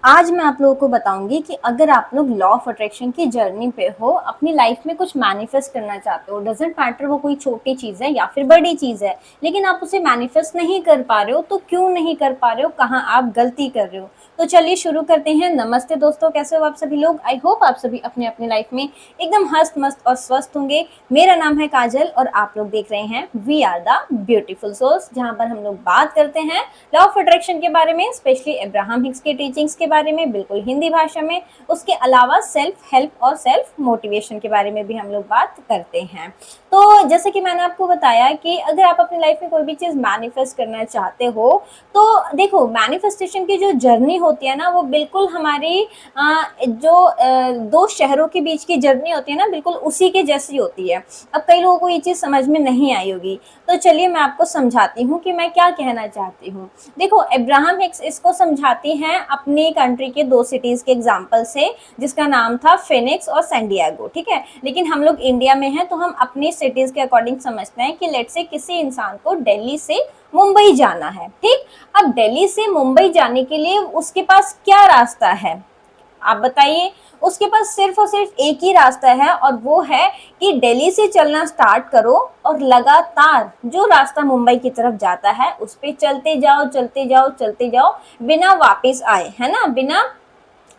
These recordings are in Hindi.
आज मैं आप लोगों को बताऊंगी कि अगर आप लोग लॉ ऑफ अट्रैक्शन की जर्नी पे हो, अपनी लाइफ में कुछ मैनिफेस्ट करना चाहते हो, डजेंट मैटर वो कोई छोटी चीज है या फिर बड़ी चीज है, लेकिन आप उसे मैनिफेस्ट नहीं कर पा रहे हो, तो क्यों नहीं कर पा रहे हो, कहाँ आप गलती कर रहे हो। तो चलिए शुरू करते हैं। नमस्ते दोस्तों, कैसे हो आप सभी लोग। आई होप आप सभी अपने अपने लाइफ में एकदम हस्त मस्त और स्वस्थ होंगे। मेरा नाम है काजल और आप लोग देख रहे हैं we are the beautiful souls, जहां पर हम लोग बात करते हैं लॉ ऑफ अट्रैक्शन के बारे में, स्पेशली अब्राहम हिक्स के टीचिंग्स के बारे में, बिल्कुल हिंदी भाषा में। उसके अलावा सेल्फ हेल्प और सेल्फ मोटिवेशन के बारे में भी हम लोग बात करते हैं। तो जैसे कि मैंने आपको बताया कि अगर आप अपनी लाइफ में कोई भी चीज मैनिफेस्ट करना चाहते हो, तो देखो मैनिफेस्टेशन की जो जर्नी होती है ना, वो बिल्कुल हमारी जो दो शहरों के बीच की जर्नी होती है ना, बिल्कुल उसी के जैसी होती है। अब कई लोगों को ये चीज समझ में नहीं आई होगी, तो चलिए मैं आपको समझाती हूँ कि मैं क्या कहना चाहती हूँ। देखो अब्राहम हिक्स इसको समझाती हैं अपनी कंट्री के दो सिटीज के एग्जांपल से, जिसका नाम था फिनिक्स और सैन डिएगो। ठीक है, लेकिन हम लोग इंडिया में हैं तो हम अपनी सिटीज के अकॉर्डिंग समझते हैं कि लेट्स से किसी इंसान को दिल्ली से मुंबई जाना है। ठीक, अब दिल्ली से मुंबई जाने के लिए उसके पास क्या रास्ता है, आप बताइए। उसके पास सिर्फ और सिर्फ एक ही रास्ता है, और वो है कि दिल्ली से चलना स्टार्ट करो और लगातार जो रास्ता मुंबई की तरफ जाता है उस पे चलते जाओ चलते जाओ चलते जाओ, बिना वापस आए, है ना, बिना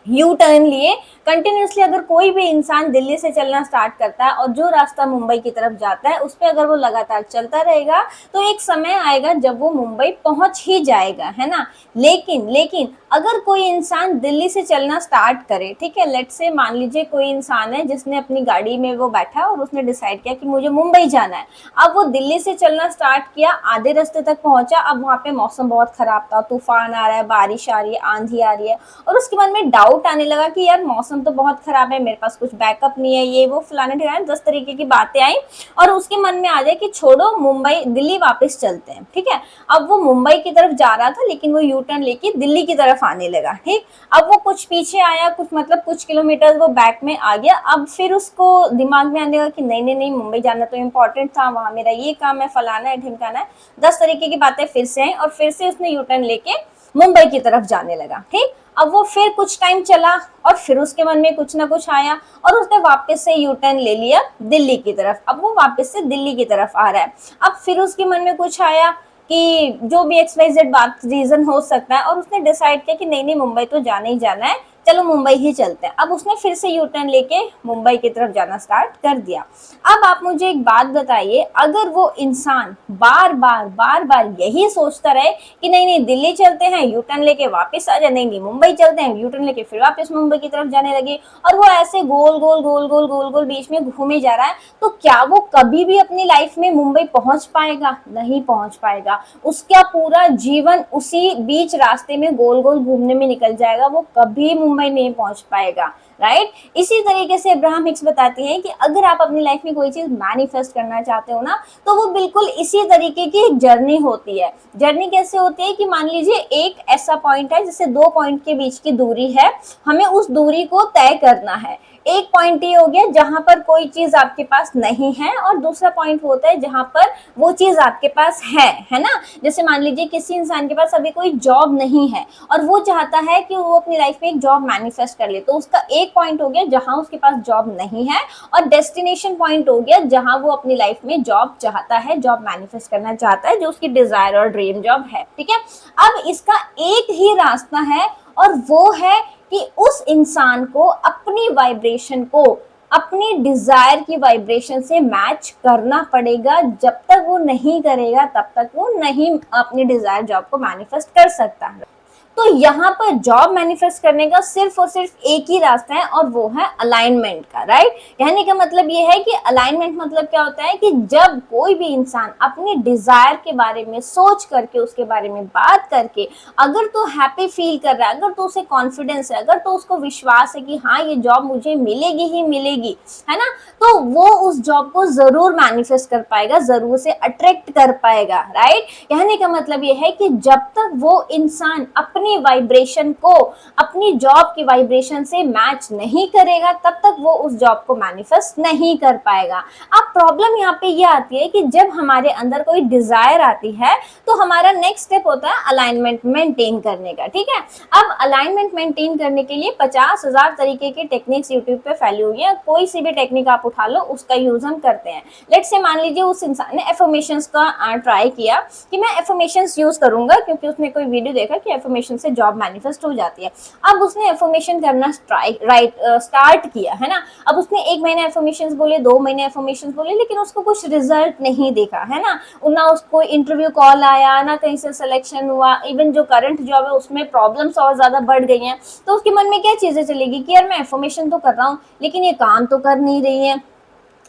यू टर्न लिए। कंटिन्यूसली अगर कोई भी इंसान दिल्ली से चलना स्टार्ट करता है और जो रास्ता मुंबई की तरफ जाता है उस पर अगर वो लगातार चलता रहेगा, तो एक समय आएगा जब वो मुंबई पहुंच ही जाएगा, है ना। लेकिन लेकिन अगर कोई इंसान दिल्ली से चलना स्टार्ट करे, ठीक है, लेट्स से मान लीजिए कोई इंसान है जिसने अपनी गाड़ी में वो बैठा और उसने डिसाइड किया कि मुझे मुंबई जाना है। अब वो दिल्ली से चलना स्टार्ट किया, आधे रास्ते तक पहुंचा, अब वहां पे मौसम बहुत खराब था, तूफान आ रहा है, बारिश आ रही है, आंधी आ रही है, और उसके मन में डाउट आने लगा कि यार मौसम तो बहुत खराब है, मेरे पास कुछ बैकअप नहीं है, ये वो फलाने ठिकाने 10 तरीके की बातें आई, और उसके मन में आ जाए कि छोड़ो मुंबई दिल्ली वापस चलते हैं। ठीक है, अब वो मुंबई की तरफ जा रहा था लेकिन वो यू टर्न लेके दिल्ली की तरफ आने लगा। ठीक, अब वो कुछ पीछे आया, कुछ मतलब कुछ किलोमीटर वो बैक में आ गया। अब फिर उसको दिमाग में आने लगा कि नहीं नहीं नहीं, मुंबई जाना तो इम्पोर्टेंट था, वहां मेरा ये काम है, फलाना है ढिमकाना है, 10 तरीके की बातें फिर से आई, और फिर से उसने यू टर्न लेके मुंबई की तरफ जाने लगा। ठीक, अब वो फिर कुछ टाइम चला और फिर उसके मन में कुछ ना कुछ आया और उसने वापस से यू टर्न ले लिया दिल्ली की तरफ। अब वो वापस से दिल्ली की तरफ आ रहा है। अब फिर उसके मन में कुछ आया कि जो भी XYZ बात रीजन हो सकता है, और उसने डिसाइड किया कि नहीं नहीं, मुंबई तो जाना ही जाना है, चलो मुंबई ही चलते हैं। अब उसने फिर से यू टर्न लेके मुंबई की तरफ जाना स्टार्ट कर दिया। अब आप मुझे एक बात बताइए, अगर वो इंसान बार बार यही सोचता रहे कि नहीं नहीं दिल्ली चलते हैं, यू टर्न लेके वापस आ जाएंगे, मुंबई चलते हैं, यू टर्न लेके फिर वापस मुंबई की तरफ जाने लगे, और वो ऐसे गोल गोल गोल गोल गोल गोल बीच में घूमे जा रहा है, तो क्या वो कभी भी अपनी लाइफ में मुंबई पहुंच पाएगा? नहीं पहुंच पाएगा। उसका पूरा जीवन उसी बीच रास्ते में गोल गोल घूमने में निकल जाएगा, वो कभी मुंबई नहीं पहुंच पाएगा। राइट, इसी तरीके से अब्राहम हिक्स बताती है कि अगर आप अपनी लाइफ में कोई चीज मैनिफेस्ट करना चाहते हो ना, तो वो बिल्कुल इसी तरीके की एक जर्नी होती है। जर्नी कैसे होती है कि मान लीजिए एक ऐसा पॉइंट है जिससे दो पॉइंट के बीच की दूरी है, हमें उस दूरी को तय करना है। एक पॉइंट ये हो गया जहां पर कोई चीज आपके पास नहीं है, और दूसरा पॉइंट होता है जहां पर वो चीज आपके पास है ना। जैसे मान लीजिए किसी इंसान के पास अभी कोई जॉब नहीं है और वो चाहता है कि वो अपनी लाइफ में एक जॉब मैनिफेस्ट कर ले, तो उसका एक पॉइंट हो गया जहां उसके पास जॉब नहीं है, और डेस्टिनेशन पॉइंट हो गया जहां वो अपनी लाइफ में जॉब चाहता है, जॉब मैनिफेस्ट करना चाहता है, जो उसकी डिजायर और ड्रीम जॉब है। ठीक है, अब इसका एक ही रास्ता है, और वो है कि उस इंसान को अपनी वाइब्रेशन को अपनी डिजायर की वाइब्रेशन से मैच करना पड़ेगा। जब तक वो नहीं करेगा तब तक वो नहीं अपनी डिजायर जॉब को मैनिफेस्ट कर सकता है। तो यहाँ पर जॉब मैनिफेस्ट करने का सिर्फ और सिर्फ एक ही रास्ता है, और वो है अलाइनमेंट का। राइट, कहने का मतलब ये है कि अलाइनमेंट मतलब क्या होता है कि जब कोई भी इंसान अपनी डिजायर के बारे में सोच करके, उसके बारे में बात करके, अगर तो हैप्पी फील कर रहा है, अगर तो उसे कॉन्फिडेंस है, अगर तो उसको विश्वास है कि हाँ ये जॉब मुझे मिलेगी ही मिलेगी, है ना, तो वो उस जॉब को जरूर मैनिफेस्ट कर पाएगा, जरूर से अट्रैक्ट कर पाएगा। राइट, कहने का मतलब ये है कि जब तक वो इंसान अपनी अपनी वाइब्रेशन को अपनी जॉब की वाइब्रेशन से मैच नहीं करेगा, तब तक वो उस जॉब को मैनिफेस्ट नहीं कर पाएगा। अब प्रॉब्लम यहाँ पे ये आती है कि जब हमारे अंदर कोई डिजायर आती है तो हमारा नेक्स्ट स्टेप होता है अलाइनमेंट मेंटेन करने का। ठीक है, अब अलाइनमेंट मेंटेन करने के लिए 50,000 तरीके की टेक्निक्स यूट्यूब पे फैली हुई है, कोई सी भी टेक्निक आप उठा लो उसका यूज हम करते हैं। लेट्स से मान लीजिए उस इंसान ने एफर्मेशंस का ट्राई किया कि मैं एफर्मेशंस यूज करूंगा, क्योंकि उसने कोई वीडियो देखा कि एफर्मेशन से जॉब मैनिफेस्ट हो जाती है। अब उसने एफर्मेशन करना स्टार्ट किया है ना, अब उसने 1 महीने एफर्मेशंस बोले, 2 महीने एफर्मेशंस बोले, लेकिन उसको कुछ रिजल्ट नहीं देखा है ना उसको इंटरव्यू कॉल आया, ना कहीं से सिलेक्शन हुआ, इवन जो करंट जॉब है उसमें प्रॉब्लम्स और ज्यादा बढ़ गई हैं। तो उसके मन में क्या चीजें चलेगी कि यार मैं एफर्मेशन तो कर रहा हूँ लेकिन ये काम तो कर नहीं रही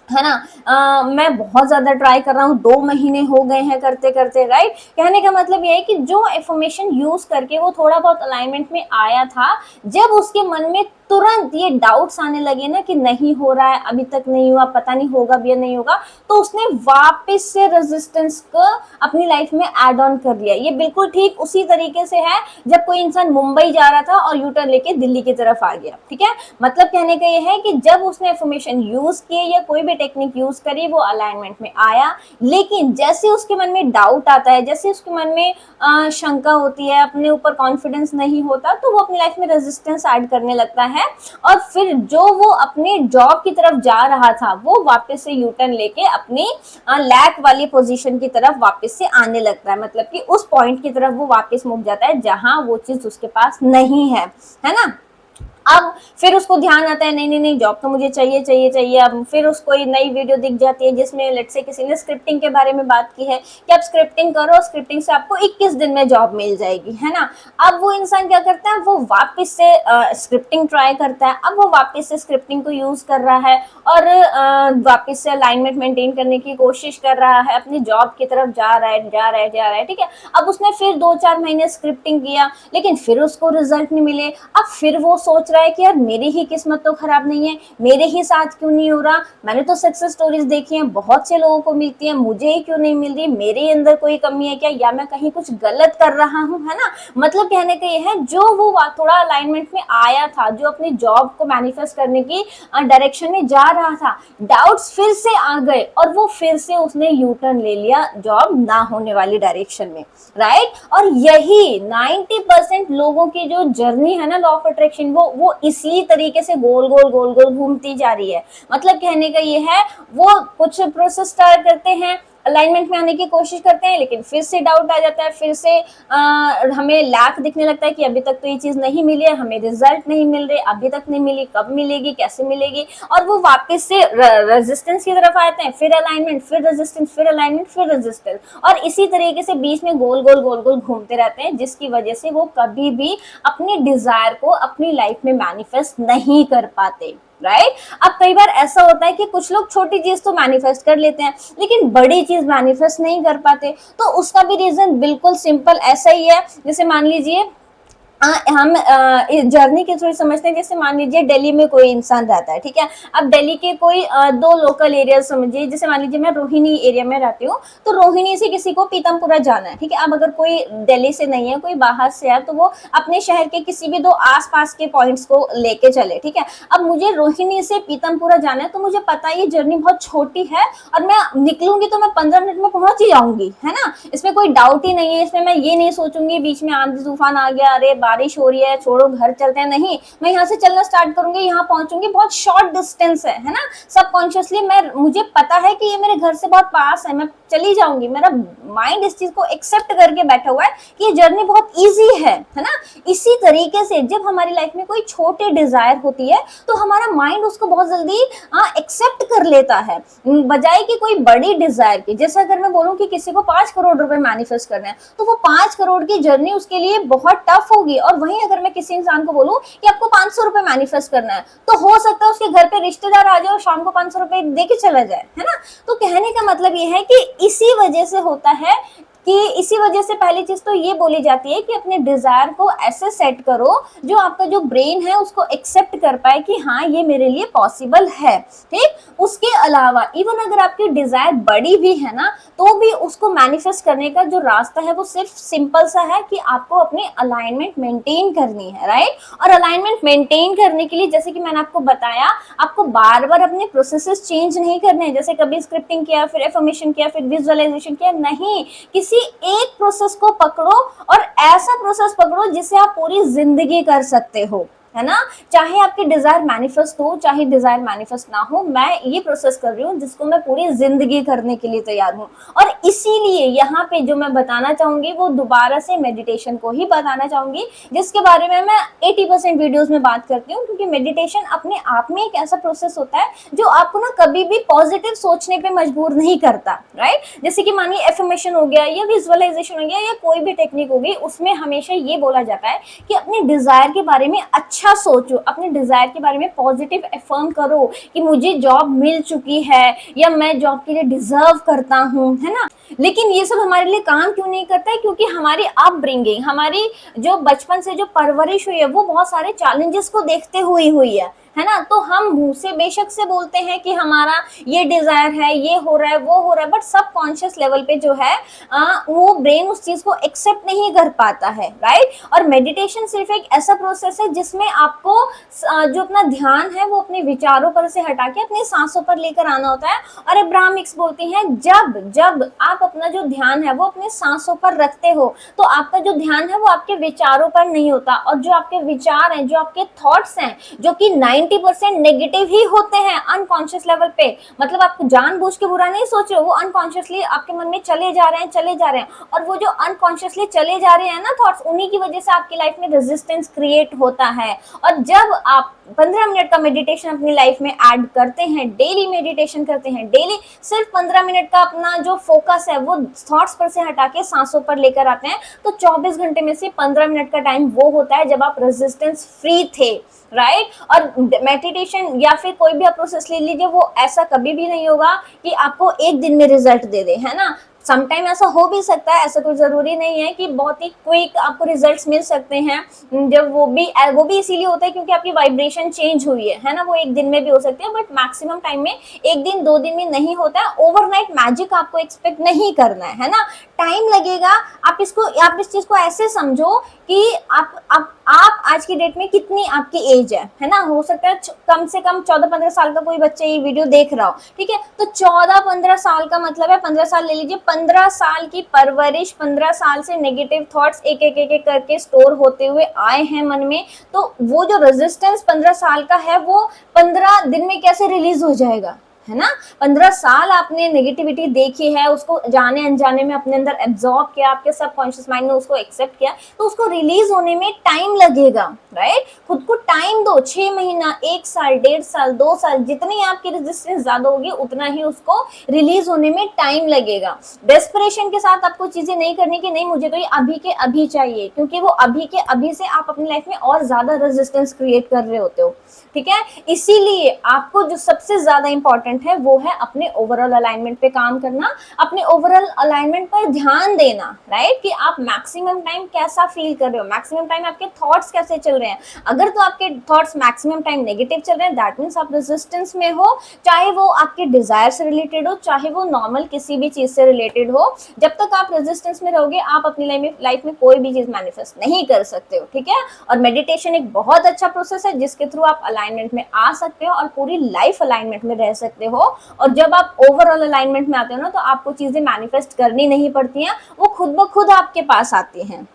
है ना, मैं बहुत ज्यादा ट्राई कर रहा हूँ, 2 महीने हो गए हैं करते करते, राइट। कहने का मतलब ये है कि जो इन्फॉर्मेशन यूज करके वो थोड़ा बहुत अलाइनमेंट में आया था, जब उसके मन में तुरंत ये डाउट्स आने लगे ना कि नहीं हो रहा है, अभी तक नहीं हुआ, पता नहीं होगा भी या नहीं होगा, तो उसने वापस से रेजिस्टेंस को अपनी लाइफ में ऐड ऑन कर लिया। ये बिल्कुल ठीक उसी तरीके से है जब कोई इंसान मुंबई जा रहा था और यूटर्न लेके दिल्ली की तरफ आ गया। ठीक है, मतलब कहने का ये है कि जब उसने इन्फॉर्मेशन यूज किए या कोई भी टेक्निक यूज करी, वो अलाइनमेंट में आया, लेकिन जैसे उसके मन में डाउट आता है, जैसे उसके मन में शंका होती है, अपने ऊपर कॉन्फिडेंस नहीं होता, तो वो अपनी लाइफ में रेजिस्टेंस ऐड करने लगता है और फिर जो वो अपने जॉब की तरफ जा रहा था वो वापस से यूटर्न लेके अपनी लैक वाली पोजीशन की तरफ वापस से आने लगता है। मतलब कि उस पॉइंट की तरफ वो वापस मुड़ जाता है जहां वो चीज उसके पास नहीं है ना। अब फिर उसको ध्यान आता है नहीं जॉब तो मुझे चाहिए चाहिए चाहिए। अब फिर उसको एक नई वीडियो दिख जाती है जिसमें लेट्स से किसी ने स्क्रिप्टिंग के बारे में बात की है कि आप स्क्रिप्टिंग करो, स्क्रिप्टिंग से आपको 21 दिन में जॉब मिल जाएगी, है ना। अब वो इंसान क्या करता है, वो वापस से स्क्रिप्टिंग ट्राई करता है। अब वो वापस से स्क्रिप्टिंग को यूज कर रहा है और वापस से अलाइनमेंट मेंटेन करने की कोशिश कर रहा है, अपनी जॉब की तरफ जा रहा है। ठीक है, अब उसने फिर 2-4 महीने स्क्रिप्टिंग किया लेकिन फिर उसको रिजल्ट नहीं मिले। अब फिर वो सोच रहा है कि यार मेरी ही किस्मत तो खराब नहीं है, मेरे ही साथ क्यों नहीं हो रहा, मैंने तो सक्सेस स्टोरीज देखी हैं, बहुत से लोगों को मिलती है, मुझे ही क्यों नहीं मिल रही, मेरे अंदर कोई कमी है क्या, या मैं कहीं कुछ गलत कर रहा हूँ, है ना। मतलब कहने का ये है, जो वो थोड़ा अलाइनमेंट में आया था, जो अपनी जॉब को मैनिफेस्ट करने की डायरेक्शन में जा रहा था, डाउट्स फिर से आ गए और वो फिर से उसने यू टर्न ले लिया जॉब ना होने वाली डायरेक्शन में, राइट। और यही 90% लोगों की जो जर्नी है ना लॉ ऑफ अट्रैक्शन, वो इसी तरीके से गोल गोल घूमती जा रही है। मतलब कहने का ये है, वो कुछ प्रोसेस स्टार्ट करते हैं, अलाइनमेंट में आने की कोशिश करते हैं, लेकिन फिर से डाउट आ जाता है, फिर से हमें लैक दिखने लगता है कि अभी तक तो ये चीज नहीं मिली है, हमें रिजल्ट नहीं मिल रहे, अभी तक नहीं मिली, कब मिलेगी, कैसे मिलेगी, और वो वापस से रेजिस्टेंस की तरफ आते हैं, फिर अलाइनमेंट, फिर रेजिस्टेंस, फिर अलाइनमेंट, फिर रेजिस्टेंस, और इसी तरीके से बीच में गोल गोल घूमते रहते हैं, जिसकी वजह से वो कभी भी अपनी डिजायर को अपनी लाइफ में मैनिफेस्ट नहीं कर पाते, राइट। अब कई बार ऐसा होता है कि कुछ लोग छोटी चीज तो मैनिफेस्ट कर लेते हैं लेकिन बड़ी चीज मैनिफेस्ट नहीं कर पाते, तो उसका भी रीजन बिल्कुल सिंपल ऐसा ही है। जैसे मान लीजिए हम इस जर्नी के थ्रू समझते हैं। जैसे मान लीजिए दिल्ली में कोई इंसान रहता है, ठीक है। अब दिल्ली के कोई 2 लोकल एरिया समझिए, जैसे मान लीजिए मैं रोहिणी एरिया में रहती हूँ, तो रोहिणी से किसी को पीतमपुरा जाना है, ठीक है। अब अगर कोई दिल्ली से नहीं है, कोई बाहर से है, तो वो अपने शहर के किसी भी 2 आसपास के पॉइंट्स को लेके चले, ठीक है। अब मुझे रोहिणी से पीतमपुरा जाना है, तो मुझे पता है ये जर्नी बहुत छोटी है और मैं निकलूंगी तो मैं 15 मिनट में पहुंच ही जाऊंगी, है ना। इसमें कोई डाउट ही नहीं है। इसमें मैं ये नहीं सोचूंगी बीच में आंधी तूफान आ गया, अरे बारिश हो रही है, छोड़ो घर चलते हैं, नहीं, मैं यहाँ से चलना स्टार्ट करूंगी, यहाँ पहुंचूंगी, बहुत शॉर्ट डिस्टेंस है ना। सबकॉन्शियसली मुझे पता है कि ये मेरे घर से बहुत पास है, मैं चली जाऊंगी। मेरा माइंड इस चीज को एक्सेप्ट करके बैठा हुआ है कि ये जर्नी बहुत इजी है ना। इसी तरीके से जब हमारी लाइफ में कोई छोटी डिजायर होती है तो हमारा माइंड उसको बहुत जल्दी एक्सेप्ट कर लेता है, बजाय कि कोई बड़ी डिजायर की। जैसे अगर मैं बोलूं कि किसी को 5 करोड़ रुपए मैनिफेस्ट करना है, तो वो 5 करोड़ की जर्नी उसके लिए बहुत टफ होगी। और वहीं अगर मैं किसी इंसान को बोलूं कि आपको 500 रुपए मैनिफेस्ट करना है, तो हो सकता है उसके घर पे रिश्तेदार आ जाए और शाम को 500 रुपए दे के चला जाए, है ना। तो कहने का मतलब ये है कि इसी वजह से होता है कि इसी वजह से पहली चीज तो ये बोली जाती है कि अपने डिजायर को ऐसे सेट करो जो आपका जो ब्रेन है उसको एक्सेप्ट कर पाए कि हाँ ये मेरे लिए पॉसिबल है। ठीक, उसके अलावा इवन अगर आपकी डिजायर बड़ी भी है ना तो भी उसको मैनिफेस्ट करने का जो रास्ता है वो सिर्फ सिंपल सा है कि आपको अपनी अलाइनमेंट मेंटेन करनी है, राइट। और अलाइनमेंट मेंटेन करने के लिए जैसे कि मैंने आपको बताया, आपको बार बार अपने प्रोसेसेस चेंज नहीं करने हैं। जैसे कभी स्क्रिप्टिंग किया, फिर एफर्मेशन किया, फिर विजुअलाइजेशन किया, नहीं, किसी एक प्रोसेस को पकड़ो और ऐसा प्रोसेस पकड़ो जिसे आप पूरी जिंदगी कर सकते हो, है ना। चाहे आपकी डिजायर मैनिफेस्ट हो चाहे डिजायर मैनिफेस्ट ना हो, मैं ये प्रोसेस कर रही हूँ जिसको मैं पूरी जिंदगी करने के लिए तैयार हूँ। और इसीलिए यहाँ पे जो मैं बताना चाहूंगी वो दोबारा से मेडिटेशन को ही बताना चाहूंगी, जिसके बारे में मैं 80% वीडियोस में बात करती हूँ। क्योंकि मेडिटेशन अपने आप में एक ऐसा प्रोसेस होता है जो आपको ना कभी भी पॉजिटिव सोचने पे मजबूर नहीं करता, राइट। जैसे कि मानिए एफर्मेशन हो गया या विजुअलाइजेशन हो गया या कोई भी टेक्निक होगी, उसमें हमेशा ये बोला जाता है कि अपने डिजायर के बारे में अच्छा सोचो, अपने डिजायर के बारे में पॉजिटिव अफर्म करो कि मुझे जॉब मिल चुकी है या मैं जॉब के लिए डिजर्व करता हूं, है ना। लेकिन ये सब हमारे लिए काम क्यों नहीं करता है? क्योंकि हमारी अपब्रिंगिंग, हमारी जो बचपन से जो परवरिश हुई है वो बहुत सारे चैलेंजेस को देखते हुई है ना। तो हम मुंह से बेशक से बोलते हैं कि हमारा ये डिजायर है, ये हो रहा है, वो हो रहा है, बट सब कॉन्शियस लेवल पे जो है वो ब्रेन उस चीज को एक्सेप्ट नहीं कर पाता है, राइट। और मेडिटेशन सिर्फ एक ऐसा प्रोसेस है जिसमें आपको जो अपना ध्यान है वो अपने विचारों पर से हटा के अपनी सांसों पर लेकर आना होता है। और अब्राहमिक्स बोलती हैं जब जब आप अपना जो ध्यान है वो अपने सांसों पर रखते हो तो आपका जो ध्यान है वो आपके विचारों पर नहीं होता, और जो आपके विचार हैं, जो आपके थॉट्स हैं, जो कि 90% नेगेटिव ही होते हैं अनकॉन्शियस लेवल पे, मतलब आप जानबूझ के बुरा नहीं सोच रहे हो, वो अनकॉन्शियसली आपके मन में चले जा रहे हैं। और वो जो अनकॉन्शियसली चले जा रहे हैं ना थॉट्स, उन्हीं की वजह से आपकी लाइफ में रेजिस्टेंस क्रिएट होता है। और जब आप 15 मिनट का मेडिटेशन अपनी लाइफ में ऐड करते हैं, डेली मेडिटेशन करते हैं, डेली सिर्फ 15 मिनट का अपना जो फोकस है वो थॉट्स पर से हटा के सांसों पर लेकर आते हैं, तो 24 घंटे में से 15 मिनट का टाइम वो होता है जब आप रेजिस्टेंस फ्री थे, राइट। और मेडिटेशन या फिर कोई भी आप प्रोसेस ले लीजिए, वो ऐसा कभी भी नहीं होगा कि आपको एक दिन में रिजल्ट दे दे, है ना। समटाइम ऐसा हो भी सकता है, ऐसा कोई जरूरी नहीं है कि बहुत ही क्विक आपको रिजल्ट्स मिल सकते हैं। जब वो भी इसीलिए होता है क्योंकि आपकी वाइब्रेशन चेंज हुई है ना। वो एक दिन में भी हो सकती है, बट मैक्सिमम टाइम में एक दिन 2 दिन में नहीं होता है। ओवरनाइट मैजिक आपको एक्सपेक्ट नहीं करना है ना। टाइम लगेगा। आप इस चीज को ऐसे समझो कि आप आज की डेट में कितनी आपकी एज है ना। हो सकता है कम से कम 14-15 साल का कोई बच्चा ये वीडियो देख रहा हो, ठीक है। तो 14-15 साल का मतलब है 15 साल ले लीजिए, 15 साल की परवरिश, 15 साल से नेगेटिव थॉट्स एक एक करके स्टोर होते हुए आए हैं मन में। तो वो जो रेजिस्टेंस 15 साल का है वो 15 दिन में कैसे रिलीज हो जाएगा, है ना। 15 साल आपने नेगेटिविटी देखी है, उसको जाने अनजाने में अपने अंदर एब्जॉर्ब किया, आपके सबकॉन्शियस माइंड ने उसको एक्सेप्ट किया, तो उसको रिलीज होने में टाइम लगेगा, राइट। खुद को टाइम दो, 6 महीना, 1 साल, 1.5 साल, 2 साल, जितनी आपकी रेजिस्टेंस ज्यादा होगी उतना ही उसको रिलीज होने में टाइम लगेगा। डेस्परेशन के साथ आपको चीजें नहीं करनी कि नहीं मुझे तो ये अभी के अभी चाहिए, क्योंकि वो अभी के अभी से आप अपनी लाइफ में और ज्यादा रेजिस्टेंस क्रिएट कर रहे होते हो, ठीक है। इसीलिए आपको जो सबसे ज्यादा इंपॉर्टेंट है वो है अपने ओवरऑल अलाइनमेंट पे काम करना, अपने ओवरऑल अलाइनमेंट पर ध्यान देना, राइट। कि आप मैक्सिमम टाइम कैसा फील कर रहे हो, मैक्सिमम टाइम आपके थॉट्स कैसे चल रहे हैं। अगर तो आपके थॉट्स मैक्सिमम टाइम नेगेटिव चल रहे हैं, दैट मींस आप रेजिस्टेंस में हो, चाहे वो आपके डिजायर से रिलेटेड हो, चाहे वो नॉर्मल किसी भी चीज से रिलेटेड हो। जब तक आप रेजिस्टेंस में रहोगे आप अपनी लाइफ में कोई भी चीज मैनिफेस्ट नहीं कर सकते हो, ठीक है। और मेडिटेशन एक बहुत अच्छा प्रोसेस है जिसके थ्रू आप अलाइनमेंट में आ सकते हो और पूरी लाइफ अलाइनमेंट में रह सकते हो। और जब आप ओवरऑल अलाइनमेंट में आते हो ना तो आपको चीजें मैनिफेस्ट करनी नहीं पड़ती हैं, वो खुद ब खुद आपके पास आती हैं,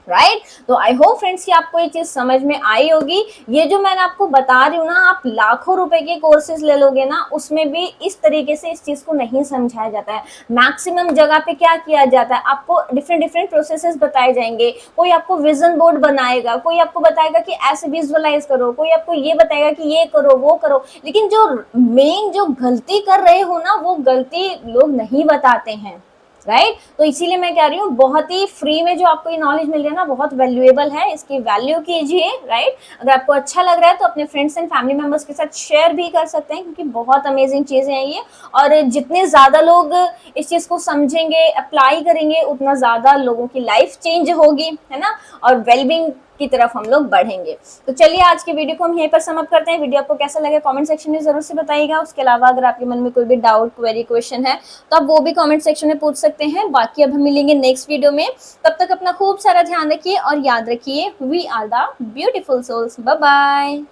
राइट। तो आई होप फ्रेंड्स कि आपको ये चीज समझ में आई होगी। ये जो मैंने आपको बता रही हूँ ना, आप लाखों रुपए के कोर्सेज ले लोगे ना, उसमें भी इस तरीके से इस चीज को नहीं समझाया जाता है। मैक्सिमम जगह पे क्या किया जाता है, आपको डिफरेंट प्रोसेसेस बताए जाएंगे। कोई आपको विजन बोर्ड बनाएगा, कोई आपको बताएगा कि ऐसे विजुअलाइज करो, कोई आपको ये बताएगा कि ये करो वो करो, लेकिन जो मेन जो गलती कर रहे हो ना वो गलती लोग नहीं बताते हैं, राइट। तो इसीलिए मैं कह रही हूँ बहुत ही फ्री में जो आपको ये नॉलेज मिल रही है ना, बहुत वैल्यूएबल है, इसकी वैल्यू कीजिए, राइट। अगर आपको अच्छा लग रहा है तो अपने फ्रेंड्स एंड फैमिली मेंबर्स के साथ शेयर भी कर सकते हैं, क्योंकि बहुत अमेजिंग चीजें हैं ये। और जितने ज्यादा लोग इस चीज को समझेंगे, अप्लाई करेंगे, उतना ज्यादा लोगों की लाइफ चेंज होगी, है ना, और वेलबींग की तरफ हम लोग बढ़ेंगे। तो चलिए आज की वीडियो को हम यहीं पर समअप करते हैं। वीडियो आपको कैसा लगे कमेंट सेक्शन में जरूर से बताइएगा। उसके अलावा अगर आपके मन में कोई भी डाउट, क्वेरी, क्वेश्चन है तो आप वो भी कमेंट सेक्शन में पूछ सकते हैं। बाकी अब हम मिलेंगे नेक्स्ट वीडियो में, तब तक अपना खूब सारा ध्यान रखिए और याद रखिए, we are the beautiful souls. Bye bye.